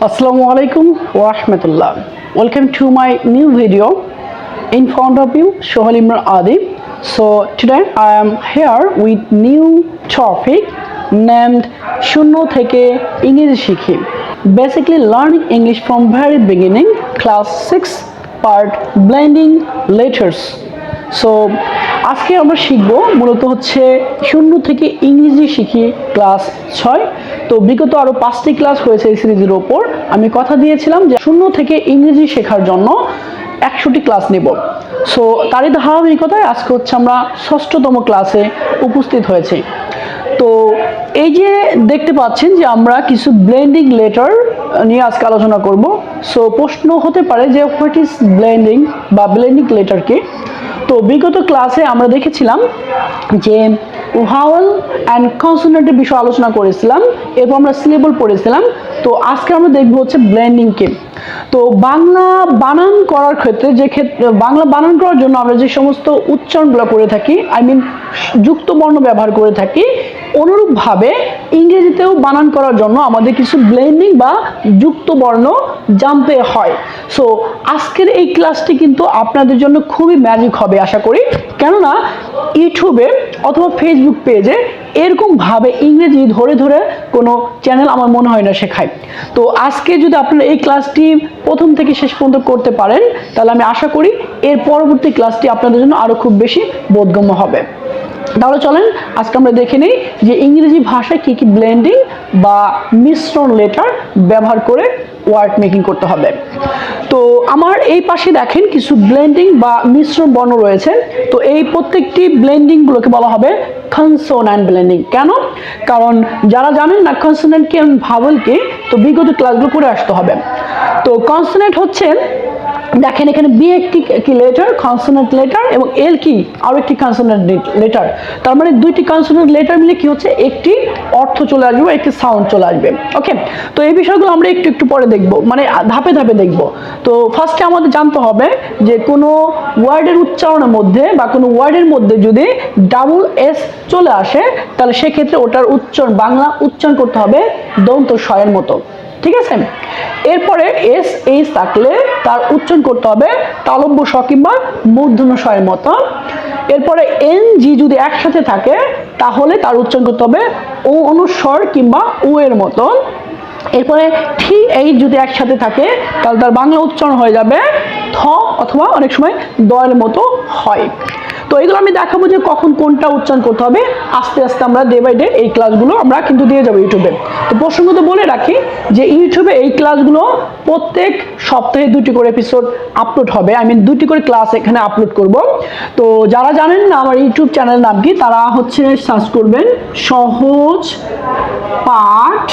Assalamu alaikum wa rahmatullah. Welcome to my new video. In front of you, Shohal Imran Adi. So today I am here with new topic named Shunno Theke English Shikhi. Basically learning English from very beginning, class 6 part blending letters. So আজকে আমরা শিখবো মূলত হচ্ছে শূন্য থেকে ইংরেজি শিখি class 6। তো বিগত আরো 5টি ক্লাস হয়েছে এই সিরিজের উপর। আমি কথা দিয়েছিলাম যে শূন্য থেকে ইংরেজি শেখার জন্য 100টি ক্লাস নেব। সো তারই ধারাবাহিকতায় আজকে হচ্ছে আমরা 6তম ক্লাসে উপস্থিত হয়েছি। তো এই যে দেখতে পাচ্ছেন যে আমরা কিছু ব্লেন্ডিং লেটার নিয়ে আজকে আলোচনা করব। সো প্রশ্ন হতে পারে যে হোয়াট ইজ ব্লেন্ডিং বা ব্লেন্ডিং লেটার কি। তো বিগত ক্লাসে আমরা দেখেছিলাম যে ভাওয়েল অ্যান্ড কনসোনেন্টের বিষয়ে আলোচনা করেছিলাম, এরপর আমরা সিলেবল পড়েছিলাম। তো আজকে আমরা দেখব হচ্ছে ব্লেন্ডিংকে। তো বাংলা বানান করার ক্ষেত্রে বাংলা বানান করার জন্য আমরা যে সমস্ত উচ্চারণগুলো করে থাকি, যুক্ত বর্ণ ব্যবহার করে থাকি, অনুরূপভাবে ইংরেজিতেও বানান করার জন্য আমাদের কিছু ব্লেন্ডিং বা যুক্ত বর্ণ জানতে হয়। সো আজকের এই ক্লাসটি কিন্তু আপনাদের জন্য খুবই ম্যাজিক হবে আশা করি, কেননা ইউটিউবে অথবা ফেসবুক পেজে এরকমভাবে ইংরেজি ধরে ধরে কোনো চ্যানেল আমার মনে হয় না শেখায়। তো আজকে যদি আপনারা এই ক্লাসটি প্রথম থেকে শেষ পর্যন্ত করতে পারেন, তাহলে আমি আশা করি এর পরবর্তী ক্লাসটি আপনাদের জন্য আরও খুব বেশি বোধগম্য হবে। তাহলে চলেন আজকে আমরা দেখে নিই যে ইংরেজি ভাষায় কি কি ব্লেন্ডিং বা মিশ্রণ লেটার ব্যবহার করে ওয়ার্ড মেকিং করতে হবে। তো আমার এই পাশে দেখেন কিছু ব্লেন্ডিং বা মিশ্রণ বর্ণ রয়েছে। তো এই প্রত্যেকটি ব্লেন্ডিংগুলোকে বলা হবে কনসোন্যান্ট ব্লেন্ডিং। কেন? কারণ যারা জানেন না কনসোন্যান্ট কি এবং ভাওয়েল কি, তো বিগত ক্লাসগুলো করে আসতে হবে। তো কনসোন্যান্ট হচ্ছে, দেখেন এখানে বি একটি কি লেটার, কনসোন্যান্ট লেটার, এবং এল কি আরো একটি কনসোন্যান্ট লেটার। তার মানে দুইটি কনসোন্যান্ট লেটার মিলে কি হচ্ছে, একটি অর্থ চলে আসবে, একটি সাউন্ড চলে আসবে। ওকে, তো এই বিষয়গুলো আমরা একটু একটু পরে দেখব, মানে ধাপে ধাপে দেখব। তো ফার্স্টে আমাদের জানতে হবে যে কোনো ওয়ার্ডের উচ্চারণের মধ্যে বা কোনো ওয়ার্ডের মধ্যে যদি ডাবল এস চলে আসে, তাহলে সেক্ষেত্রে ওটার বাংলা উচ্চারণ করতে হবে দন্ত স্বয়ের মতো। ঠিক আছে, এরপরে এস এইচ থাকলে তার উচ্চারণ করতে হবে তালব্য স কিংবা মূর্ধন্য স্বয়ের মতো। এরপরে এন জি যদি একসাথে থাকে তাহলে তার উচ্চারণ করতে হবে ও অনুস্বর কিংবা উ এর মতো। এরপরে টি এইচ যদি একসাথে থাকে তাহলে তার বাংলা উচ্চারণ হয়ে যাবে থ অথবা অনেক সময় দয়ের মতো হয়। তো এগুলো আমি দেখাবো যে কখন কোনটা উচ্চারণ করতে হবে। আস্তে আস্তে আমরা ডে বাই ডে এই ক্লাসগুলো আমরা কিন্তু দিয়ে যাবো ইউটিউবে। তো প্রসঙ্গত বলে রাখি যে ইউটিউবে এই ক্লাসগুলো প্রত্যেক সপ্তাহে 2টি করে এপিসোড আপলোড হবে। 2টি করে ক্লাস এখানে আপলোড করব। তো যারা জানেন না আমার ইউটিউব চ্যানেল নাম কি, তারা হচ্ছে সার্চ করবেন সহজ পাঠ,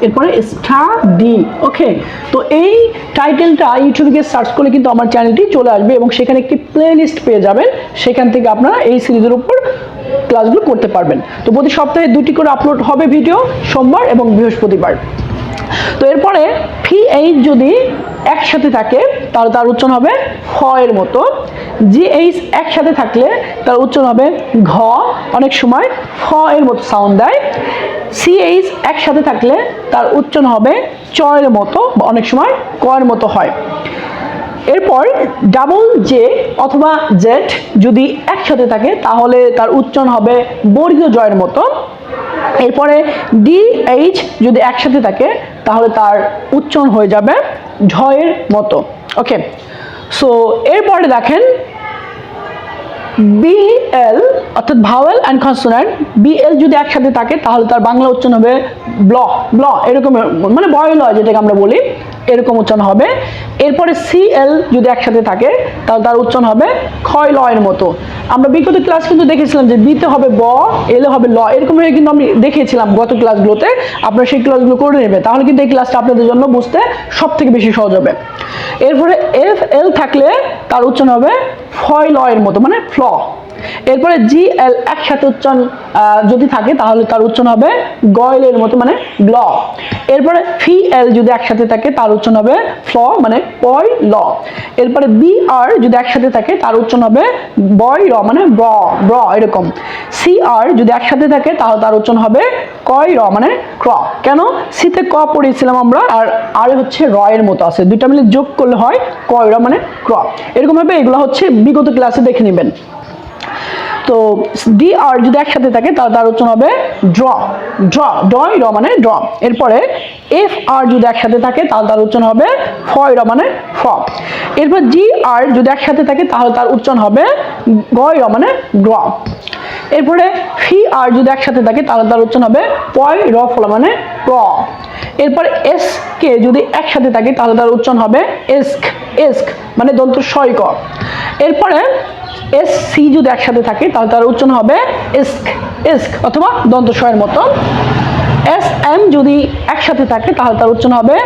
এরপরে স্টাডি। ওকে, তো এই টাইটেলটা ইউটিউবে গিয়ে সার্চ করলে কিন্তু আমার চ্যানেলটি চলে আসবে এবং সেখানে একটি প্লে লিস্ট পেয়ে যাবেন। সেখান থেকে আপনারা এই সিরিজের উপর ক্লাসগুলো করতে পারবেন। তো প্রতি সপ্তাহে 2টি করে আপলোড হবে ভিডিও, সোমবার এবং বৃহস্পতিবার। তো এরপরে ফি এইচ যদি একসাথে থাকে তাহলে তার উচ্চারণ হবে ফ এর মতো। জি এইচ একসাথে থাকলে তার উচ্চারণ হবে ঘ, অনেক সময় ফ এর মতো সাউন্ড দেয়। সি এইচ একসাথে থাকলে তার উচ্চারণ হবে চ এর মতো, অনেক সময় ক এর মতো হয়। এরপর ডাবল জে অথবা জেড যদি একসাথে থাকে তাহলে তার উচ্চারণ হবে বর্গীয় জয়ের মতো। এরপরে ডি এইচ যদি একসাথে থাকে তাহলে তার উচ্চারণ হয়ে যাবে ঝয়ের মতো। ওকে, সো এরপরে দেখেন বিএল অর্থাৎ ভাওয়েল অ্যান্ড কনসোন্যান্ট, বিএল যদি একসাথে থাকে তাহলে তার বাংলা উচ্চারণ হবে ব্ল ব্ল, এরকম মানে বয়লয় যেটাকে আমরা বলি, এরকম উচ্চারণ হবে। এরপরে সিএল যদি একসাথে থাকে তাহলে তার উচ্চারণ হবে ক্ষয় লয়ের মতো। আমরা বিগত ক্লাস কিন্তু দেখেছিলাম যে বিতে হবে ব, এলে হবে ল, এরকম হয়ে কিন্তু আমি দেখিয়েছিলাম গত ক্লাসগুলোতে। আপনারা সেই ক্লাসগুলো করে নেবেন, তাহলে কিন্তু এই ক্লাসটা আপনাদের জন্য বুঝতে সব থেকে বেশি সহজ হবে। এরপরে এফ এল থাকলে তার উচ্চারণ হবে ফয় লয়ের মতো, মানে ফ্ল। এরপরে জি এল একসাথে উচ্চারণ যদি থাকে তাহলে তার উচ্চারণ হবে গয়লের মতো মানে গ্ল। এরপরে ফি এল যদি একসাথে থাকে তার উচ্চারণ হবে ফ্ল মানে পয় ল। এরপরে বি আর যদি একসাথে থাকে তার উচ্চারণ হবে বয় র মানে ব্র ব্র এরকম। সি আর যদি একসাথে থাকে তাহলে তার উচ্চারণ হবে কয় র মানে ক্র। কেন? সিতে ক পড়েছিলাম আমরা, আর আরে হচ্ছে র এর মতো আছে, দুইটা মিলে যোগ করলে হয় কয় র মানে ক্র। এরকম ভাবে এগুলো হচ্ছে বিগত ক্লাসে দেখে নেবেন। তো ডি আর যদি একসাথে থাকে তাহলে তার উচ্চারণ হবে ড্র ড্র ডয় র মানে ড্র। এরপরে এফ আর যদি একসাথে থাকে তাহলে তার উচ্চারণ হবে ফয় র মানে ফ। এরপর জি আর যদি একসাথে থাকে তাহলে তার উচ্চারণ হবে গয় র মানে গ্র। এরপরে ফি আর যদি একসাথে থাকে তাহলে তার উচ্চারণ হবে পয় র ফলা মানে প্র। এরপরে এস কে যদি একসাথে থাকে তাহলে তার উচ্চারণ হবে এস্ক এস্ক মানে দন্ত শয় ক। এরপরে এস সি যদি একসাথে থাকে তাহলে তার উচ্চারণ হবে এস্ক এস্ক অথবা দন্ত শয়ের মতো। এস এম যদি একসাথে থাকে তাহলে তার উচ্চারণ হবে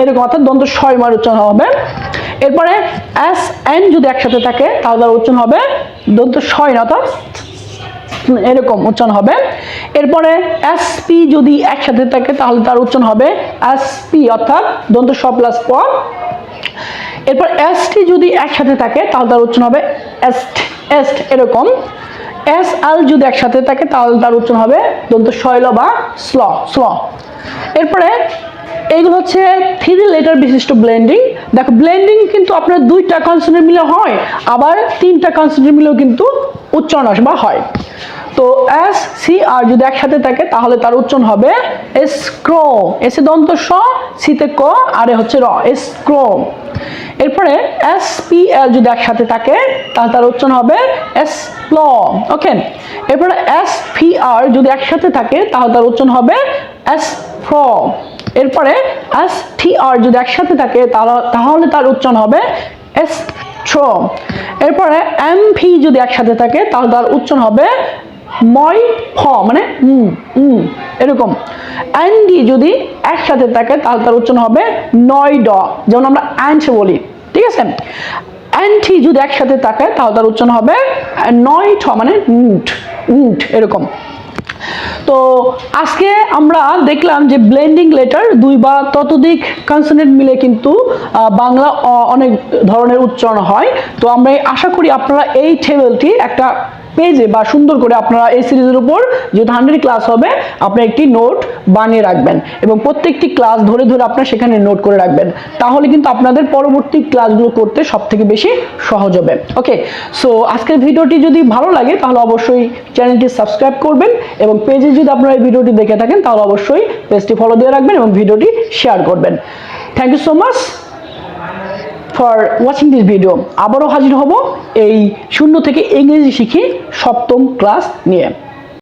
এরকম অর্থাৎ দন্ত শয় মার উচ্চারণ হবে। এরপরে এস এন যদি একসাথে থাকে তাহলে তার উচ্চারণ হবে দন্ত শয় অর্থাৎ এরকম উচ্চারণ হবে। এরপরে এস পি যদি একসাথে থাকে তাহলে তার উচ্চারণ হবে এস পি অর্থাৎ দন্ত স প্লাস প। এরপর এস টি যদি একসাথে থাকে তাহলে তার উচ্চারণ হবে এস্ট এস্ট এরকম। এস এল যদি একসাথে থাকে তাহলে তার উচ্চারণ হবে দন্ত শৈল বা স্ল স্ল। এরপরে এইগুলো হচ্ছে 3 লেটার বিশিষ্ট ব্লেন্ডিং। দেখো ব্লেন্ডিং কিন্তু আপনার 2টা কনসোনেন্ট মিলে হয়, আবার 3টা কনসোনেন্ট মিলেও কিন্তু উচ্চারণ আসে বা হয়। তো এস সি আর যদি একসাথে থাকে তাহলে তার উচ্চারণ হবে এসক্রো এস এ দন্ত স সিতে ক আর এ হচ্ছে র এসক্রো। এরপরে এস পি এল যদি একসাথে থাকে তাহলে তার উচ্চারণ হবে এসপ্ল ওকে। এরপরে এস পি আর যদি একসাথে থাকে তাহলে তার উচ্চারণ হবে এসফ্র। এরপরে এস টি আর যদি একসাথে থাকে তাহলে তার উচ্চারণ হবে এসট্রো। এরপরে এম ভি যদি একসাথে থাকে তাহলে তার উচ্চারণ হবে ময় ফ মানে এরকম। অ্যান্ডি যদি একসাথে থাকে তাহলে তার উচ্চারণ হবে নয় ড, যেমন আমরা অ্যান্ট বলি, ঠিক আছে। অ্যান্টি যদি একসাথে থাকে তাহলে তার উচ্চারণ হবে নয় ঠ মানে এরকম। তো আজকে আমরা দেখলাম যে ব্লেন্ডিং লেটার 2 বা ততোধিক কনসোনেন্ট মিলে কিন্তু বাংলা অনেক ধরনের উচ্চারণ হয়। তো আমরা আশা করি আপনারা এই টেবিলটি একটা পেজে বা সুন্দর করে আপনারা এই সিরিজের উপর যেহেতু 100 ক্লাস হবে আপনারা একটি নোট বানিয়ে রাখবেন এবং প্রত্যেকটি ক্লাস ধরে ধরে আপনারা সেখানে নোট করে রাখবেন, তাহলে কিন্তু আপনাদের পরবর্তী ক্লাসগুলো করতে সবথেকে বেশি সহজ হবে। ওকে, সো আজকের ভিডিওটি যদি ভালো লাগে তাহলে অবশ্যই চ্যানেলটি সাবস্ক্রাইব করবেন এবং পেজে যদি আপনারা এই ভিডিওটি দেখে থাকেন তাহলে অবশ্যই পেজটি ফলো দিয়ে রাখবেন এবং ভিডিওটি শেয়ার করবেন। Thank you so much for watching this video. আবারও হাজির হব এই 0 থেকে ইংরেজি শিখি 7ম ক্লাস নিয়ে।